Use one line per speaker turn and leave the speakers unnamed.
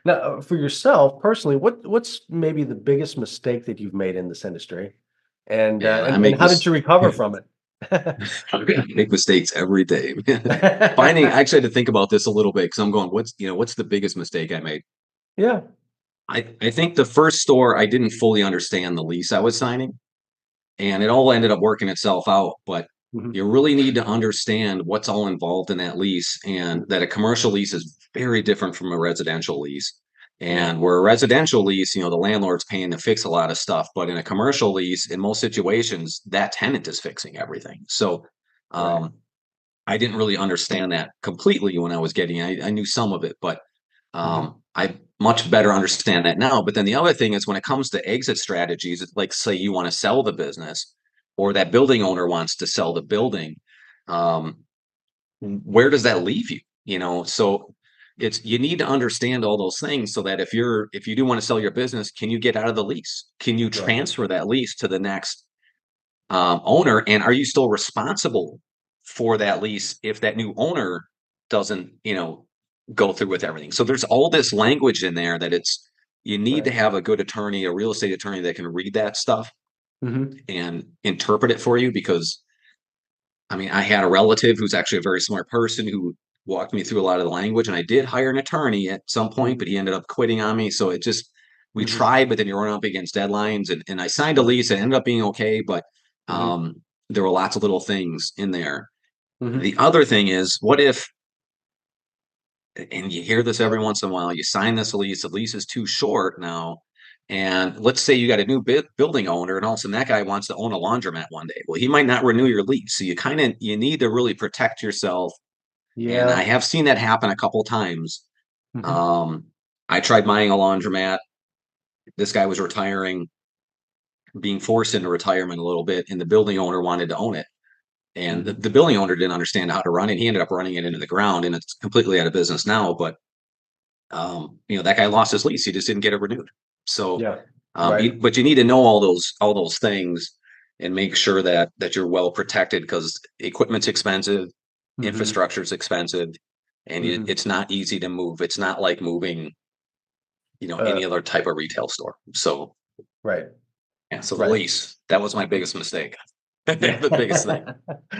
Now, for yourself personally, what's maybe the biggest mistake that you've made in this industry, and
Man, I
and
make
how did
this
you recover from it?
I make mistakes every day. Finding I actually had to think about this a little bit because I'm going, what's the biggest mistake I made?
Yeah.
I think the first store I didn't fully understand the lease I was signing, and it all ended up working itself out. But
Mhm.
you really need to understand what's all involved in that lease, and that a commercial lease is very different from a residential lease.
Yeah.
And where a residential lease, the landlord's paying to fix a lot of stuff, but in a commercial lease, in most situations, that tenant is fixing everything. So
Right.
um, I didn't really understand that completely when I was getting. I knew some of it, but
Mhm.
I much better understand that now. But then the other thing is when it comes to exit strategies, it's like say you want to sell the business, or that building owner wants to sell the building. Um, where does that leave you? So it's you need to understand all those things so that if you do want to sell your business, can you get out of the lease? Can you
Right.
transfer that lease to the next owner? And are you still responsible for that lease if that new owner doesn't, go through with everything? So there's all this language in there that you need to
Right.
have a good attorney, a real estate attorney that can read that stuff
Mhm.
and interpret it for you. Because I mean, I had a relative who's actually a very smart person who walked me through a lot of the language, and I did hire an attorney at some point,
Mhm.
but he ended up quitting on me. So we
Mhm.
tried, but then you're running up against deadlines, and I signed a
Right.
lease. It ended up being okay, but
Mhm.
um, there were lots of little things in there.
Mhm.
The other thing is, what if, and you hear this every once in a while, you sign this lease, the lease is too short now. And let's say you got a new building owner, and all of a sudden that guy wants to own a laundromat one day. Well, he might not renew your lease. So you need to really protect yourself. And I
Yeah.
have seen that happen a couple times.
Mhm.
Um, I tried buying a laundromat. This guy was retiring, being forced into retirement a little bit, and the building owner wanted to own it. And the,
Mhm.
the building owner didn't understand how to run it. He ended up running it into the ground, and it's completely out of business now. But that guy lost his lease. He just didn't get it renewed. So,
Yeah. Right.
but you need to know all those things and make sure that you're well protected because equipment's expensive,
Mhm.
infrastructure's expensive, and
Mhm.
it's not easy to move. It's not like moving,
Uh,
any other type of retail store. So,
right.
yeah. So the
Right.
lease, that was my biggest mistake. The biggest thing.
Yeah.